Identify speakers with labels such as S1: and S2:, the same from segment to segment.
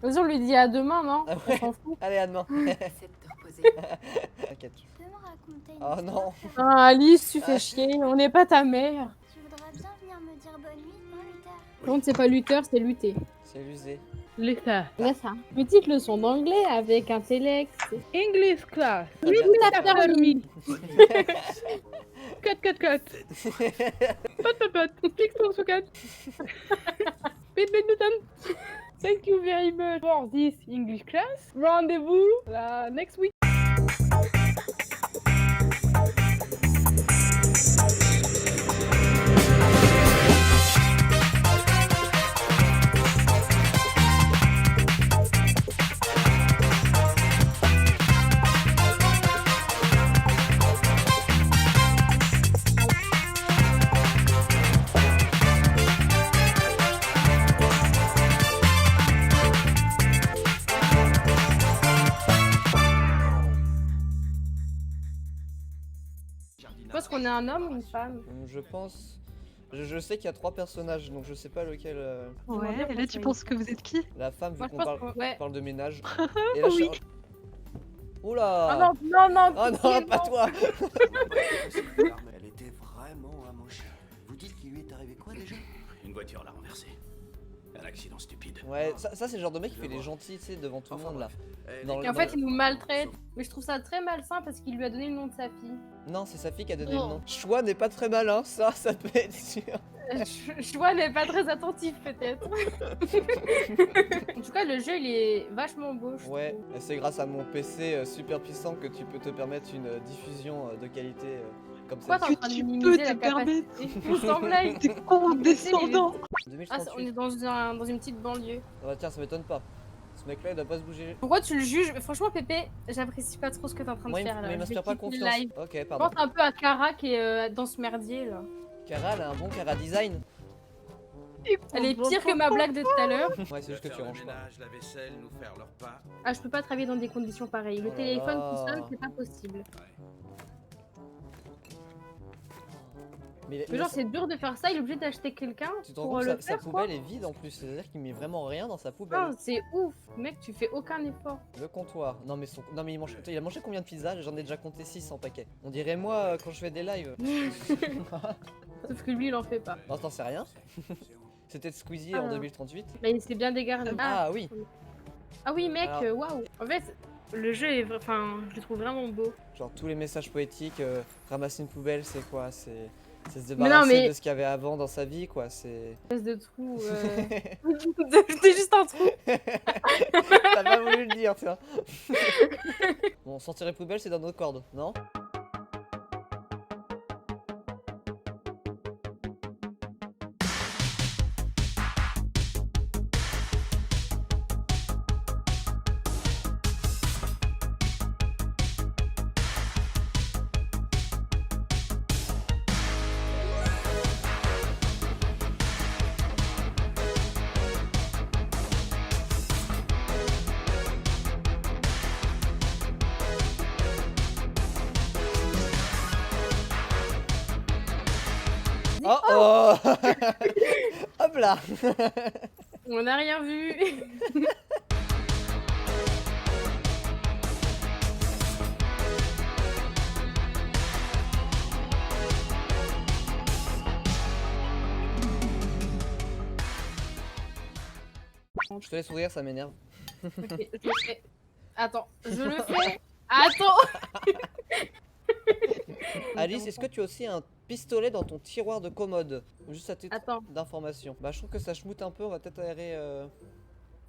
S1: Vas-y, on lui dit à demain, non?
S2: Ah
S1: On
S2: ouais.
S1: s'en fout.
S2: Allez, à demain.
S3: Essaie de te reposer.
S2: T'inquiète.
S4: Tu peux me raconter une
S2: Oh
S4: histoire,
S2: non.
S4: Fergus?
S1: Ah, Alice, tu
S2: Ah.
S1: fais chier, on n'est pas ta mère.
S4: Tu voudrais bien venir me dire bonne nuit, non, Luther?
S1: Donc c'est pas Luther, c'est lutter.
S2: C'est l'usé.
S5: Luther.
S1: C'est ça. Petite leçon d'anglais avec intellect.
S5: English class.
S2: Très bien.
S1: Ça termine.
S5: Cut, cut, cut. Pot. Click to cut. Bit, bit, bit. Thank you very much for this English class. Rendez-vous next week.
S1: Tu penses qu'on est un homme ou une femme?
S2: Je pense. Je sais qu'il y a 3 personnages, donc je sais pas lequel.
S1: J'aimerais bien
S6: Ouais, et là tu
S1: penser.
S6: penses que vous êtes qui?
S2: La femme, vu
S1: Moi, je
S2: qu'on
S1: pense
S2: parle,
S1: que... Ouais.
S2: parle de ménage. Et là,
S6: Oui.
S2: Oula.
S1: Ah non,
S2: Oh non, pas toi.
S7: Elle était vraiment amochée. Vous dites qu'il lui est arrivé quoi déjà?
S8: Une voiture l'a renversé. Un accident stupide.
S2: Ouais, ça c'est le genre de mec qui fait les gentils, tu sais, devant tout le monde là. Dans
S1: Et en fait, il nous maltraite. Mais je trouve ça très malsain parce qu'il lui a donné le nom de sa fille.
S2: Non, c'est sa fille qui a donné
S1: Non.
S2: le nom. Choix n'est pas très malin, ça peut être sûr.
S1: Choix n'est pas très attentif, peut-être. En tout cas, le jeu, il est vachement beau, je
S2: Ouais,
S1: trouve.
S2: et c'est grâce à mon PC super puissant que tu peux te permettre une diffusion de qualité comme
S1: Pourquoi
S2: ça.
S1: t'es en train de
S6: Tu
S1: minimiser
S6: peux
S1: la
S6: te permettre.
S1: capacité? Sans blague.
S6: T'es condescendant.
S1: Ah,
S2: 2038.
S1: on est dans une petite banlieue.
S2: Ah bah tiens, ça m'étonne pas. Ce mec-là, il doit pas se bouger.
S1: Pourquoi tu le juges? Franchement, Pépé, j'apprécie pas trop ce que t'es en train de
S2: Moi,
S1: faire là.
S2: il
S1: Je vais
S2: m'inspire pas
S1: quitter le
S2: confiance.
S1: live.
S2: Ok,
S1: Je
S2: pardon.
S1: pense un peu à Kara qui est dans ce merdier là.
S2: Kara, elle a un bon Kara design.
S1: Elle est pire que ma blague de tout à l'heure.
S2: Ouais, c'est juste que tu ranges pas.
S8: la vaisselle, nous faire leur repas.
S1: Ah, je peux pas travailler dans des conditions pareilles. Le
S2: Oh là
S1: téléphone
S2: là.
S1: qui sonne, c'est pas possible.
S2: Mais
S1: Mais genre, c'est dur de faire ça, il est obligé d'acheter quelqu'un
S2: tu te rends
S1: pour
S2: compte,
S1: le
S2: sa
S1: faire quoi.
S2: poubelle est vide en plus. C'est-à-dire qu'il met vraiment rien dans sa poubelle.
S1: Ah, c'est ouf. Mec, tu fais aucun effort.
S2: Le comptoir. Non mais, non, mais il a mangé combien de pizzas? J'en ai déjà compté 6 en paquet. On dirait moi quand je fais des lives.
S1: Sauf que lui, il en fait pas.
S2: Non, t'en sais rien. C'était de Squeezie
S1: Ah.
S2: en 2038.
S1: Mais il s'est bien dégarni.
S2: Ah oui.
S1: Ah oui, mec,
S2: Alors-
S1: waouh. En fait, le jeu est. Enfin, je le trouve vraiment beau.
S2: Genre tous les messages poétiques, ramasser une poubelle, c'est quoi? C'est se
S1: Mais non,
S2: débarrasser
S1: mais-
S2: de ce qu'il y avait avant dans sa vie, quoi. C'est.
S1: Espèce de trou. C'était juste un trou.
S2: T'as pas voulu le dire, tiens. Bon, sortir les poubelles, c'est dans notre corde, non? Oh oh. Hop là.
S1: On n'a rien vu.
S2: Je te laisse sourire, ça m'énerve.
S1: Ok, je le fais. Attends, je le fais. Attends.
S2: Alice, est-ce que tu as aussi un pistolet dans ton tiroir de commode? Ou juste à titre
S1: Attends.
S2: d'information? Bah, je trouve que ça schmoute un peu, on va peut-être aérer.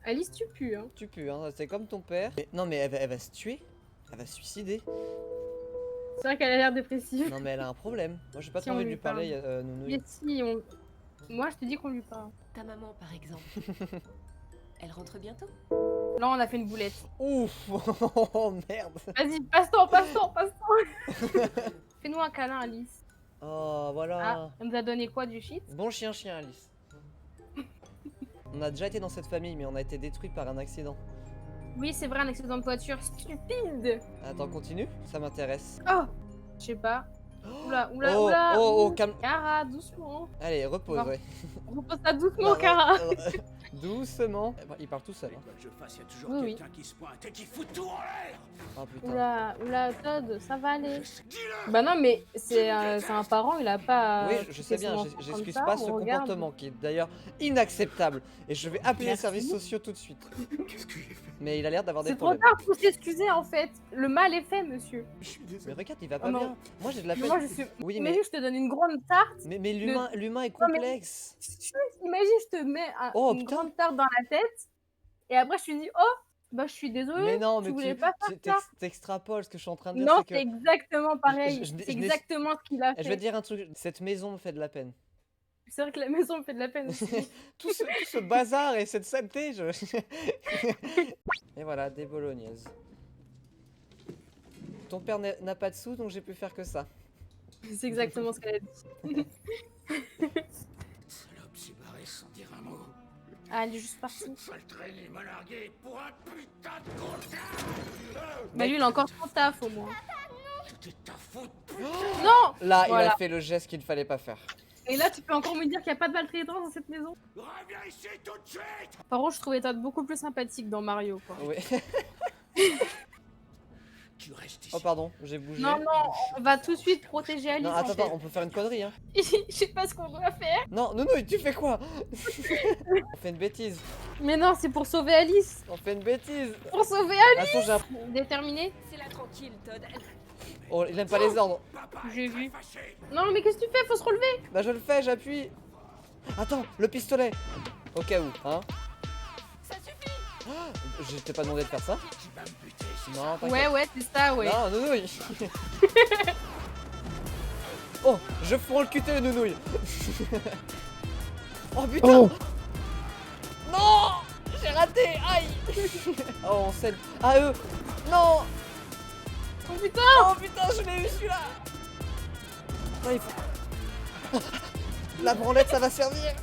S1: Alice, tu pues, hein.
S2: Tu pues, hein, c'est comme ton père. Non, mais elle va se tuer. Elle va se suicider.
S1: C'est vrai qu'elle a l'air dépressive.
S2: Non, mais elle a un problème. Moi, j'ai pas
S1: Si
S2: trop
S1: on
S2: envie de
S1: lui
S2: lui parler, Nounou.
S1: Mais si, on... Moi, je te dis qu'on lui parle.
S3: Ta maman, par exemple. Elle rentre bientôt?
S1: Là, on a fait une boulette.
S2: Ouf. Oh merde.
S1: Vas-y, passe-temps, passe-temps, passe-temps. Fais-nous un câlin, Alice.
S2: Oh, voilà.
S1: Ah, elle nous a donné quoi, du shit?
S2: Bon chien, Alice. On a déjà été dans cette famille, mais on a été détruit par un accident.
S1: Oui, c'est vrai, un accident de voiture stupide.
S2: Attends, continue. Ça m'intéresse.
S1: Oh, je sais pas. Oula, oula,
S2: Oh,
S1: oula.
S2: oh,
S1: ouh.
S2: calme.
S1: Cara, doucement.
S2: Allez, repose,
S1: Non.
S2: ouais.
S1: Repose ça doucement,
S2: Non, non,
S1: Cara.
S2: Doucement. Il parle tout seul.
S8: Mais
S2: Hein.
S8: quoi que je fasse, y a toujours
S1: Oui, oui.
S8: quelqu'un qui se pointe et qui fout tout en l'air.
S2: Oh putain.
S1: Oula, oula, Todd, ça va aller.
S8: Dis-le.
S1: Bah non, mais c'est un parent, il a pas.
S2: Oui, je
S1: fait
S2: sais bien,
S1: son enfant comme
S2: j'excuse
S1: ça,
S2: pas
S1: on
S2: ce
S1: regarde.
S2: comportement qui est d'ailleurs inacceptable. Et je vais appeler les
S1: Merci.
S2: services sociaux tout de suite.
S7: Qu'est-ce que j'ai fait?
S2: Mais il a l'air d'avoir des
S1: C'est trop
S2: problèmes.
S1: tard pour s'excuser en fait. Le mal est fait, monsieur.
S7: Je suis
S2: Mais
S7: désolé.
S2: regarde, il va pas
S1: Oh non.
S2: bien. Moi j'ai de la
S1: Mais
S2: peine.
S1: moi, je suis.
S2: Oui,
S1: Imagine,
S2: mais,
S1: je te donne une grande tarte.
S2: mais l'humain est
S1: Non, mais-
S2: complexe.
S1: Imagine, je te mets
S2: Oh,
S1: une
S2: putain.
S1: grande tarte dans la tête. Et après, je te dis, oh, bah je suis désolée.
S2: Mais non,
S1: tu
S2: mais
S1: voulais pas faire ça.
S2: t'extrapoles. Ce que je suis en train de dire,
S1: Non,
S2: c'est
S1: c'est
S2: que
S1: exactement pareil.
S2: je n'ai-
S1: C'est
S2: je n'ai-
S1: exactement ce qu'il a
S2: je vais
S1: fait.
S2: te dire un truc. Cette maison me fait de la peine.
S1: C'est vrai que la maison me fait de la peine aussi.
S2: Tout ce bazar et cette saleté. Et voilà, des bolognaises. Ton père n'a pas de sous, donc j'ai pu faire que ça.
S1: C'est exactement ce qu'elle a dit.
S8: Salope s'est barré sans dire un mot.
S1: Ah, elle est juste partie.
S8: Cette sale traîne, il m'a largué pour un putain de gros
S1: Bah lui, il a encore son taf au moins.
S8: Tout est ta faute.
S1: Non.
S2: Là, il
S1: Voilà.
S2: a fait le geste qu'il ne fallait pas faire.
S1: Et là, tu peux encore me dire qu'il n'y a pas de maltraitance dans cette maison.
S8: Reviens ici tout de suite.
S1: Par contre, je trouvais Todd beaucoup plus sympathique dans Mario, quoi.
S2: Oui.
S8: Tu restes ici.
S2: Oh pardon, j'ai bougé.
S1: Non, non, on va tout de suite protéger Alice.
S2: Non,
S1: en
S2: attends,
S1: fait.
S2: attends, on peut faire une connerie, hein.
S1: Je sais pas ce qu'on doit faire.
S2: Non, non, tu fais quoi? On fait une bêtise.
S1: Mais non, c'est pour sauver Alice.
S2: On fait une bêtise.
S1: Pour sauver
S2: Attends, j'ai un...
S1: Alice. Déterminé.
S3: C'est là tranquille, Todd.
S2: Oh, il aime pas les ordres.
S8: Papa
S1: J'ai
S8: est très
S1: vu.
S8: fâché.
S1: Non, mais qu'est-ce que tu fais? Faut se relever.
S2: Bah je le fais, j'appuie. Attends, le pistolet. Au cas où, hein.
S3: Ça suffit.
S2: Je t'ai pas demandé de faire ça.
S8: Tu vas me buter, c'est
S2: Non, t'inquiète.
S1: Ouais, ouais, c'est ça, ouais.
S2: Non, nounouille. Oh, je prends le cuté le nounouille. Oh putain.
S5: Oh.
S2: Non, j'ai raté. Aïe. Oh, on scelle. Ah eux. Non.
S1: Oh putain.
S2: Oh putain, je l'ai eu celui-là. Non, il faut... La branlette, ça va servir.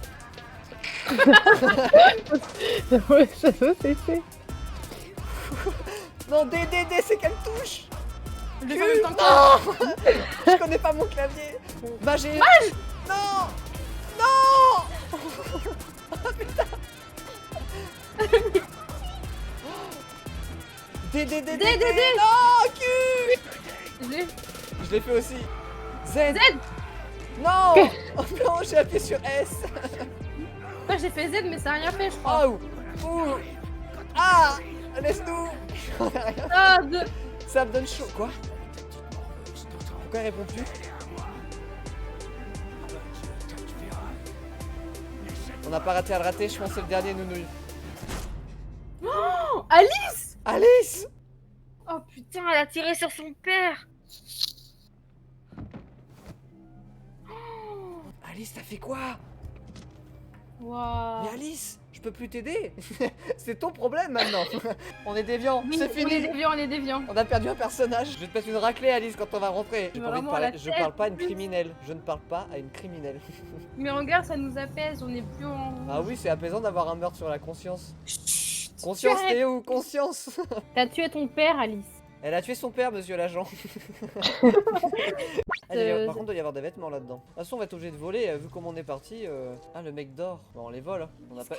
S5: Ouais, ça c'est fait.
S2: Non, D, c'est quelle touche?
S1: Je le fais en même temps que toi.
S2: Non. Je connais pas mon clavier. Bah j'ai... Non. Non. Oh putain. D. Non, cul. Je l'ai fait aussi. Z. Non. Oh non, j'ai appuyé sur S.
S1: Moi, j'ai fait Z, mais ça a rien fait, je crois.
S2: Oh. Ouh. Ah. Laisse-nous.
S1: Todd.
S2: Ça me donne chaud. Quoi? Pourquoi elle répond plus? On n'a pas raté à le rater, je pense que c'est le dernier nounouille.
S1: Oh, Alice.
S2: Alice.
S1: Oh putain, elle a tiré sur son père.
S2: Alice, t'as fait quoi?
S1: Waouh.
S2: Mais Alice, je peux plus t'aider. C'est ton problème maintenant. On est déviant,
S1: Oui,
S2: c'est
S1: on est
S2: fini.
S1: déviant, on est déviant.
S2: On a perdu un personnage. Je vais te mettre une raclée, Alice, quand on va rentrer. J'ai pas envie de
S1: Vraiment,
S2: parler.
S1: la
S2: Je
S1: tête,
S2: parle pas à une
S1: en plus.
S2: criminelle. Je ne parle pas à une criminelle.
S1: Mais regarde, ça nous apaise, on est plus en...
S2: Ah oui, c'est apaisant d'avoir un meurtre sur la conscience.
S1: Chut,
S2: Conscience,
S1: tu arrêtes.
S2: t'es où? Conscience.
S1: T'as tué ton père, Alice.
S2: Elle a tué son père, monsieur l'agent. Par contre, il doit y avoir des vêtements là-dedans. De toute façon, on va être obligé de voler, vu comment on est parti. Ah, le mec dort. Bon, on les vole. Hein. On n'a pas...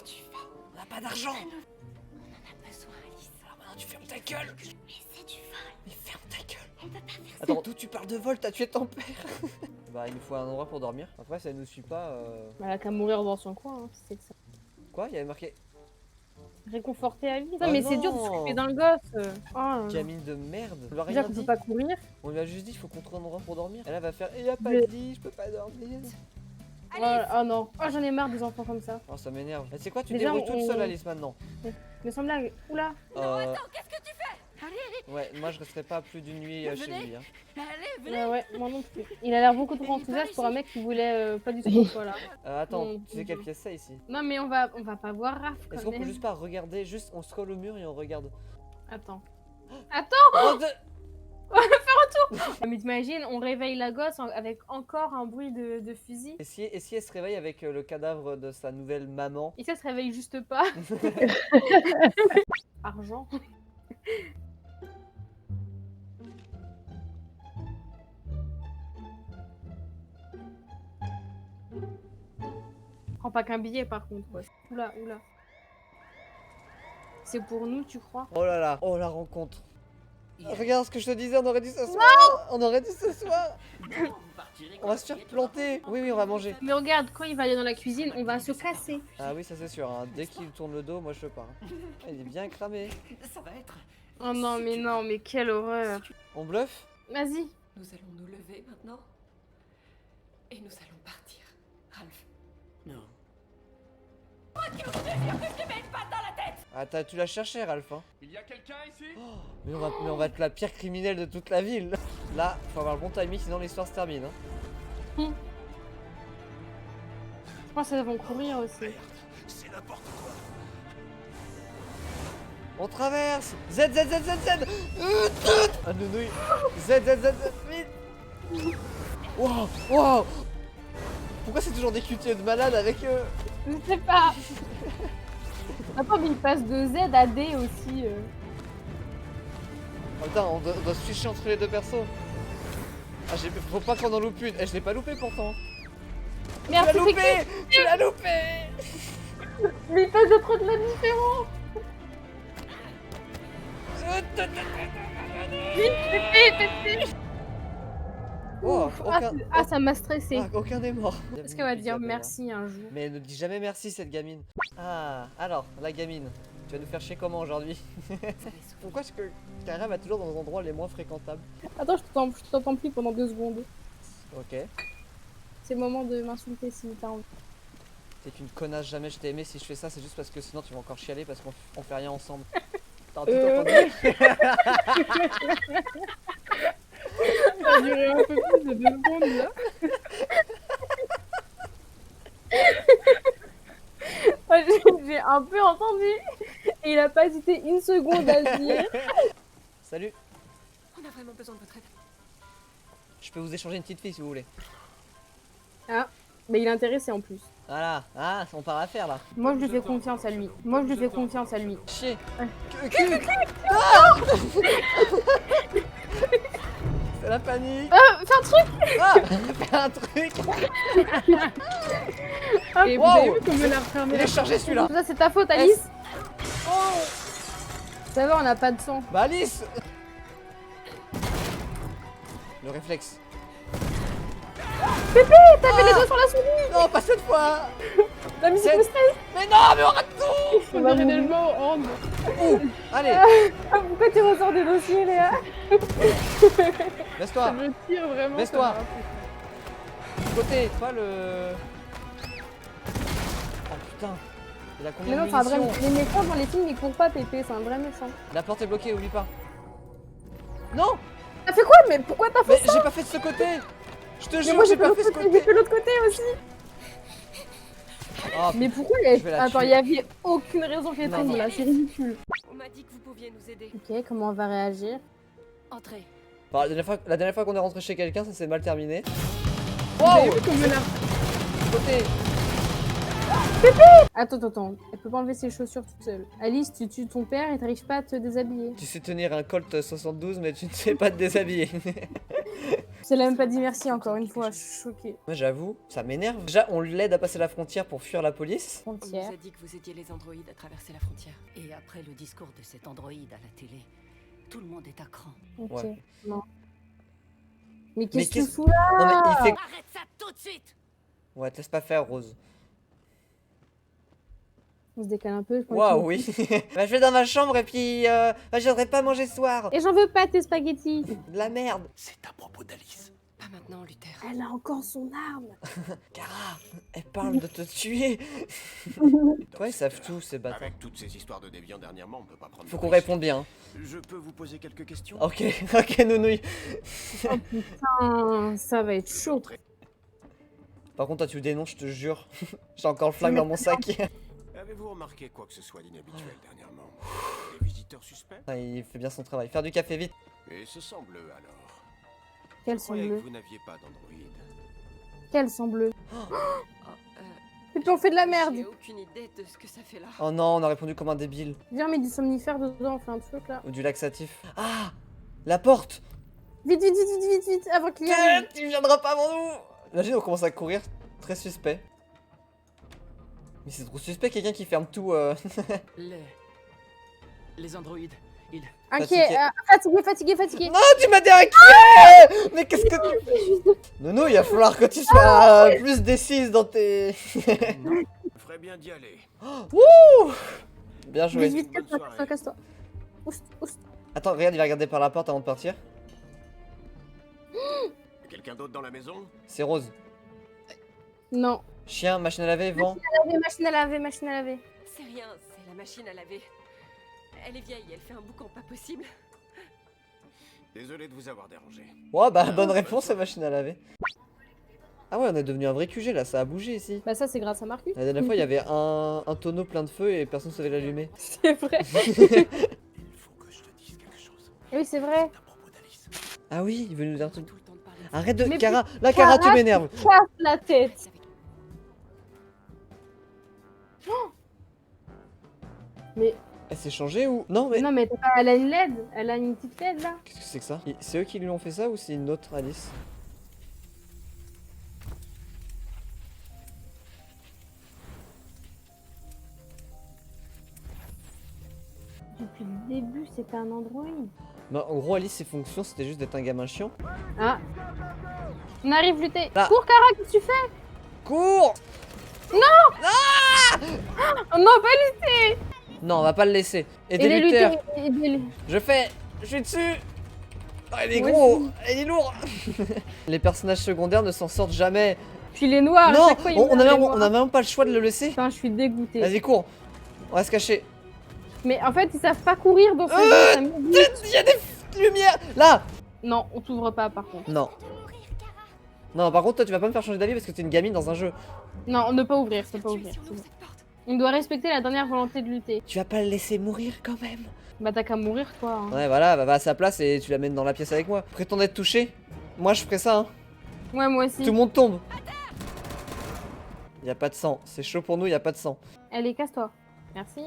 S2: On n'a pas d'argent.
S3: On en a besoin, Alice.
S2: Alors maintenant, tu fermes ta gueule.
S4: Mais c'est du vol.
S2: Mais ferme ta gueule.
S4: On peut pas faire ça.
S2: Attends, d'où tu parles de vol? T'as tué ton père. Bah, il nous faut un endroit pour dormir. Après, ça nous suit pas.
S1: Elle a qu'à mourir dans son coin, hein, c'est ça.
S2: Quoi? Il y avait marqué
S1: Réconforter Alice.
S2: Oh
S1: Non, mais c'est dur de
S2: non.
S1: s'occuper d'un gosse. Oh, là là.
S2: gamine de merde. On lui a
S1: Déjà
S2: rien
S1: qu'on peut
S2: dit.
S1: pas courir.
S2: On lui a juste dit il faut qu'on trouve un endroit pour dormir. Elle va faire il y a pas
S1: Mais-
S2: de lit, je peux pas dormir.
S1: Oh non. Oh, j'en ai marre des enfants comme ça.
S2: Oh, ça m'énerve. Tu sais quoi? Tu
S1: Déjà,
S2: débrouilles toute
S1: on-
S2: seule, Alice, maintenant.
S1: Mais sans blague. Oula.
S3: Qu'est-ce que tu fais? Allez,
S2: Ouais, moi je resterai pas plus d'une nuit chez
S3: Venez.
S2: lui. Hein.
S3: allez, venez.
S1: Ouais, ouais, moi non plus. Il a l'air beaucoup trop enthousiaste pour un mec qui voulait pas du tout quoi là.
S2: Attends,
S1: Non,
S2: tu sais quelle pièce c'est ici?
S1: Non, mais on va pas voir Raph
S2: Est-ce
S1: quand
S2: qu'on peut
S1: même.
S2: juste pas regarder, juste on se colle au mur et on regarde?
S1: Attends.
S2: Oh,
S1: Mais t'imagines, on réveille la gosse avec encore un bruit de fusil.
S2: Et si elle se réveille avec le cadavre de sa nouvelle maman?
S1: Et ça se réveille juste pas. Argent. prends pas qu'un billet par contre. Ouais. Oula, oula. C'est pour nous, tu crois?
S2: Oh là là, oh la rencontre. Regarde ce que je te disais, on aurait dû s'asseoir. On aurait dû s'asseoir. On va se faire planter. Oui, oui, on va manger.
S1: Mais regarde, quand il va aller dans la cuisine, on va se casser.
S2: Ah oui, ça c'est sûr. Hein. Dès qu'il tourne le dos, moi je pars. Ah, il est bien cramé.
S3: Ça va être.
S1: Oh non, mais quelle horreur.
S2: On bluffe?
S1: Vas-y.
S3: Nous allons nous lever maintenant. Et nous allons partir. Ralph.
S7: Non.
S2: Ah, tu l'as cherché, Ralph. Hein.
S8: Il y a quelqu'un ici?
S2: Oh, mais on va être la pire criminelle de toute la ville. Là, faut avoir le bon timing, sinon l'histoire se termine. Hein.
S1: Je pense qu'elles vont courir aussi.
S8: Merde, c'est n'importe quoi.
S2: On traverse. Z. Ah, nounouille. Z, vite. Wow, wow. Pourquoi c'est toujours des QTE de malade avec eux?
S1: Je sais pas. Attends, mais il passe de Z à D aussi.
S2: Oh, putain, on doit se switcher entre les deux persos. Ah, faut pas qu'on en loupe une. Eh, je l'ai pas loupé pourtant.
S1: Merde,
S2: Tu l'as
S1: c'est
S2: loupé. Tu l'as loupé.
S1: mais il passe de trop de la différence.
S2: Oh, aucun...
S1: Ah, ça m'a stressé.
S2: Ah, aucun n'est mort.
S1: Est-ce qu'elle va dire merci un jour?
S2: Mais ne dis jamais merci cette gamine. Ah, alors, la gamine. Tu vas nous faire chier comment aujourd'hui? Pourquoi est-ce que Kara va toujours dans les endroits les moins fréquentables?
S1: Attends, je t'entends plus pendant 2 secondes.
S2: Ok.
S1: C'est le moment de m'insulter si t'as envie.
S2: T'es qu'une connasse, jamais je t'ai aimé. Si je fais ça, c'est juste parce que sinon tu vas encore chialer parce qu'on fait rien ensemble. T'as tout entendu?
S5: Ça a duré un peu plus de 2 secondes là.
S1: J'ai un peu entendu et il a pas hésité une seconde à le dire.
S2: Salut,
S3: On a vraiment besoin de votre aide.
S2: je peux vous échanger une petite fille si vous voulez.
S1: Ah, mais il est intéressé en plus.
S2: Voilà, ah, on part à faire là.
S1: Moi je lui fais confiance à lui.
S2: Chier.
S1: Ouais.
S2: Ah c'est la panique.
S1: Fais un truc.
S2: Ah, fais un truc.
S5: Et vous
S2: Wow.
S5: avez vu comme elle a refermé
S2: Il
S5: la
S2: est chargé celui-là.
S1: Tout ça c'est ta faute Alice. Ça va, on a pas de sang.
S2: Bah Alice. Le réflexe.
S1: T'as fait les doigts sur la souris.
S2: Non, pas cette fois.
S1: La musique
S2: C'est-
S1: me stresse.
S2: Mais non, mais on rate tout.
S5: On dirait tellement Hand.
S2: Allez,
S1: Ah, pourquoi tu ressors des dossiers Léa?
S5: Ça
S2: laisse-toi.
S5: me tire vraiment.
S2: Laisse-toi.
S5: ça m'a rappelé.
S2: Côté, pas le... Oh putain. Il a
S1: Mais
S2: combien
S1: non,
S2: de
S1: c'est un vrai.
S2: munitions?
S1: Les méchants dans les films ils courent pas Pépé, c'est un vrai méchant.
S2: La porte est bloquée, oublie pas. Non.
S1: T'as fait quoi? Mais pourquoi t'as fait
S2: Mais j'ai pas fait de ce côté. Je te
S1: Mais
S2: jure,
S1: moi
S2: j'ai pas fait ce
S1: j'ai
S2: côté.
S1: fait l'autre côté aussi.
S2: Oh,
S1: Mais pourquoi
S2: Je vais la
S1: Attends,
S2: tuer.
S1: il y avait aucune raison qu'elle
S2: Non,
S1: tombe
S2: non.
S1: là, c'est ridicule.
S3: On m'a dit que vous pouviez nous aider.
S1: Ok, comment on va réagir?
S3: Entrez.
S2: Bon, la dernière fois qu'on est rentré chez quelqu'un, ça s'est mal terminé.
S5: Vous avez
S2: Wow.
S5: vu comme elle a
S2: Côté.
S1: Attends, elle peut pas enlever ses chaussures toute seule. Alice, tu tues ton père et t'arrives pas à te déshabiller.
S2: Tu sais tenir un Colt 72, mais tu ne sais pas te déshabiller.
S1: Elle a même pas dit merci encore une fois, je suis choquée.
S2: Moi, j'avoue, ça m'énerve. Déjà, on l'aide à passer la frontière pour fuir la police.
S3: On nous
S1: Frontière.
S3: a dit que vous aidiez les androïdes à traverser la frontière.
S4: Et après le discours de cet androïde à la télé, tout le monde est à cran.
S1: Ok,
S2: Ouais.
S1: non. Mais qu'est-ce que tu
S2: qu'est-ce-
S1: fous là?
S2: Non, mais il fait.
S4: Arrête ça tout de suite!
S2: Ouais, te laisse pas faire, Rose.
S1: On se décale un peu, je pense.
S2: Waouh, oui. Bah, je vais dans ma chambre et puis. Bah, je voudrais pas manger ce soir.
S1: Et j'en veux pas tes spaghettis.
S2: De la merde.
S7: C'est à propos d'Alice.
S3: Pas maintenant, Luther.
S1: Elle a encore son arme.
S2: Kara, elle parle de te tuer. Ouais, ils savent tout, ces bâtards.
S7: Avec toutes ces histoires de déviants dernièrement, on peut pas prendre.
S2: Faut
S7: de
S2: qu'on
S7: risques.
S2: réponde bien.
S7: Je peux vous poser quelques questions?
S2: Ok, ok, nounouille.
S1: Putain, ça va être chaud.
S2: Par contre, toi, tu le dénonces, je te jure. J'ai encore le flingue dans mon sac.
S7: Avez-vous remarqué quoi que ce soit d'inhabituel dernièrement? Des visiteurs suspects?
S2: Ah, il fait bien son travail. Faire du café vite.
S7: Et ce sont bleus alors.
S1: Quels
S7: Je
S1: sont
S7: croyais que
S1: bleus?
S7: vous n'aviez pas d'androïde.
S1: Quels sont bleus?
S3: Oh,
S1: Et puis on fait de la merde.
S3: J'ai aucune idée de ce que ça fait là.
S2: Oh non, on a répondu comme un débile.
S1: Viens, mets du somnifère dedans, on fait un truc là.
S2: Ou du laxatif. Ah, la porte.
S1: Vite, avant qu'il y arrive.
S2: Tu viendras pas avant nous. Imagine, on commence à courir. Très suspect. Mais c'est trop suspect, quelqu'un qui ferme tout.
S9: Les androïdes, ils...
S1: Inquiet, fatigué.
S2: Non, tu m'as dit inquiet. Mais qu'est-ce que tu fais? Nono, il va falloir que tu sois plus décise dans tes...
S8: Non, je ferais bien d'y aller.
S2: Wouh. Bien joué.
S1: 18,
S8: Bonne soirée.
S1: casse-toi. Oust.
S2: Attends, regarde, il va regarder par la porte avant de partir.
S8: Quelqu'un d'autre dans la maison?
S2: C'est Rose.
S1: Non.
S2: Chien, machine à laver, vent.
S1: Machine à laver.
S3: C'est rien, c'est la machine à laver. Elle est vieille, elle fait un boucan pas possible.
S8: Désolé de vous avoir dérangé.
S2: Ouais, bah bonne réponse, la machine à laver. Ah ouais, on est devenu un vrai QG là, ça a bougé ici.
S1: Bah ça c'est grâce à Marcus.
S2: La dernière fois, il y avait un tonneau plein de feu et personne ne savait l'allumer.
S1: C'est vrai.
S8: Il faut que je te dise quelque chose.
S1: Oui c'est vrai.
S8: À propos d'Alice.
S2: Ah oui, il veut nous dire un truc.
S3: Tout le temps de parler de
S2: Arrête de...
S1: Mais
S2: Kara, là, Kara, tu
S1: Kara,
S2: m'énerves.
S1: Casse la tête. Mais
S2: Elle s'est changée ou... Non, mais...
S1: non mais t'as pas, elle a une LED, elle a une petite LED là.
S2: Qu'est-ce que c'est que ça? C'est eux qui lui ont fait ça ou c'est une autre Alice?
S1: Depuis le début c'était un Android.
S2: Non, en gros, Alice, ses fonctions, c'était juste d'être un gamin chiant.
S1: Ah. On arrive lutter.
S2: Là.
S1: Cours Kara, qu'est-ce que tu fais?
S2: Cours!
S1: Oh non pas lutter.
S2: Non, on va pas le laisser. Et
S1: Et
S2: des
S1: les
S2: lutteurs.
S1: lutter. Aidez-les.
S2: Je suis dessus! Ah, il est
S1: Moi
S2: gros!
S1: aussi.
S2: Il est lourd! Les personnages secondaires ne s'en sortent jamais.
S1: Puis les noirs,
S2: Non!
S1: à chaque fois ils
S2: On
S1: meurent,
S2: a
S1: les
S2: même, on
S1: noirs.
S2: a même pas le choix de le laisser.
S1: Putain, je suis dégoûtée.
S2: Vas-y, cours! On va se cacher.
S1: Mais en fait, ils savent pas courir dans ce jeu, ça me dégoûte.
S2: Il y a des lumières! Là!
S1: Non, on t'ouvre pas par contre.
S2: Non. Non, par contre, toi, tu vas pas me faire changer d'avis parce que t'es une gamine dans un jeu.
S1: Non, ne pas ouvrir, c'est pas
S3: tuer
S1: ouvrir.
S3: sur
S1: c'est
S3: nous,
S1: bon.
S3: cette porte.
S1: On doit respecter la dernière volonté de lutter.
S2: Tu vas pas le laisser mourir quand même.
S1: Bah t'as qu'à mourir toi. Hein.
S2: Ouais, voilà, bah, va à sa place et tu l'amènes dans la pièce avec moi. Prétends être touché. Moi, je ferais ça, hein.
S1: Ouais, moi aussi.
S2: Tout le monde tombe. Y a pas de sang. C'est chaud pour nous, y a pas de sang.
S1: Allez, casse-toi. Merci.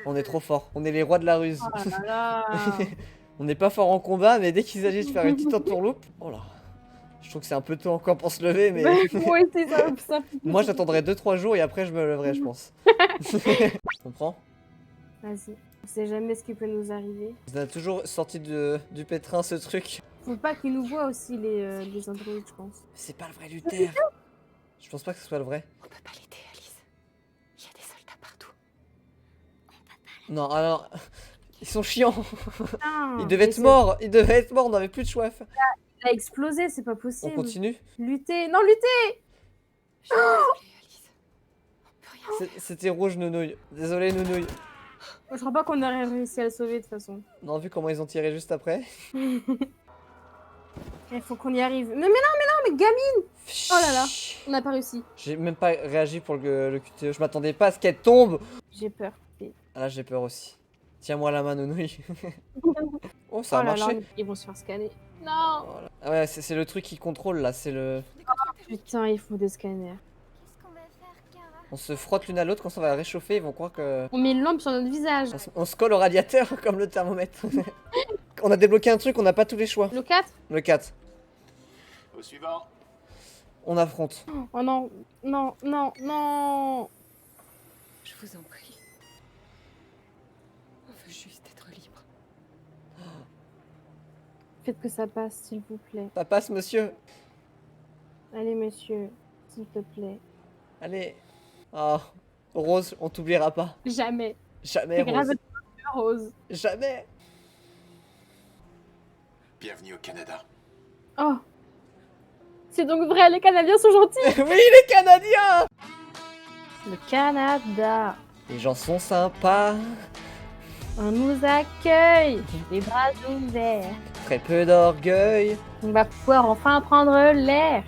S2: On est trop fort. On est les rois de la ruse.
S1: Oh là là.
S2: On n'est pas fort en combat, mais dès qu'il s'agit de faire une petite entourloupe. Oh là. Je trouve que c'est un peu tôt encore pour se lever, mais.
S1: Moi aussi, ça.
S2: Moi, j'attendrai 2-3 jours et après, je me leverai, je pense. Tu comprends?
S1: Vas-y. On sait jamais ce qui peut nous arriver.
S2: Vous avez toujours sorti du pétrin ce truc.
S1: Faut pas qu'ils nous voient aussi les androïdes, je pense.
S2: C'est pas le vrai Luther. Je pense pas que ce soit le vrai.
S3: On peut pas l'aider, Alice. Il y a des soldats partout.
S2: Non, alors. Ils sont chiants.
S1: Putain,
S2: Ils devaient être morts. Ils devaient être morts. On n'avait plus de choix.
S1: Il a explosé, c'est pas
S2: On
S1: possible.
S2: continue.
S1: Lutter. Non, lutter.
S3: Je suis désolée, Alice. On peut rien faire.
S2: C'était rouge, Nounouille. Désolé, Nounouille.
S1: Je crois pas qu'on aurait réussi à le sauver de toute façon.
S2: Non, vu comment ils ont tiré juste après.
S1: Il faut qu'on y arrive. Mais non, mais gamine. Oh là là. On n'a pas réussi.
S2: J'ai même pas réagi pour le QTE. Je m'attendais pas à ce qu'elle tombe.
S1: J'ai peur.
S2: Ah là, j'ai peur aussi. Tiens-moi la main, Nounouille. Oh, ça a
S1: Oh là
S2: marché.
S1: là, ils vont se faire scanner. Non.
S2: Voilà. Ah ouais, c'est le truc qui contrôle là. C'est le.
S1: Putain, il faut des scanners.
S2: On se frotte l'une à l'autre quand ça va réchauffer. Ils vont croire que.
S1: On met une lampe sur notre visage.
S2: On se colle au radiateur comme le thermomètre. On a débloqué un truc, on n'a pas tous les choix.
S1: Le 4.
S2: Le 4.
S8: Au suivant.
S2: On affronte.
S1: Oh non, non, non, non.
S3: Je vous en prie. On veut juste être libre.
S1: Faites que ça passe, s'il vous plaît.
S2: Ça passe, monsieur.
S1: Allez, monsieur, s'il te plaît.
S2: Allez. Oh, Rose, on t'oubliera pas.
S1: Jamais.
S2: Jamais,
S1: C'est grave,
S2: Rose.
S1: Rose.
S2: Jamais.
S8: Bienvenue au Canada.
S1: Oh. C'est donc vrai, les Canadiens sont gentils.
S2: Oui, les Canadiens.
S1: Le Canada.
S2: Les gens sont sympas.
S1: On nous accueille. Les bras ouverts.
S2: Très peu d'orgueil.
S1: On va pouvoir enfin prendre l'air.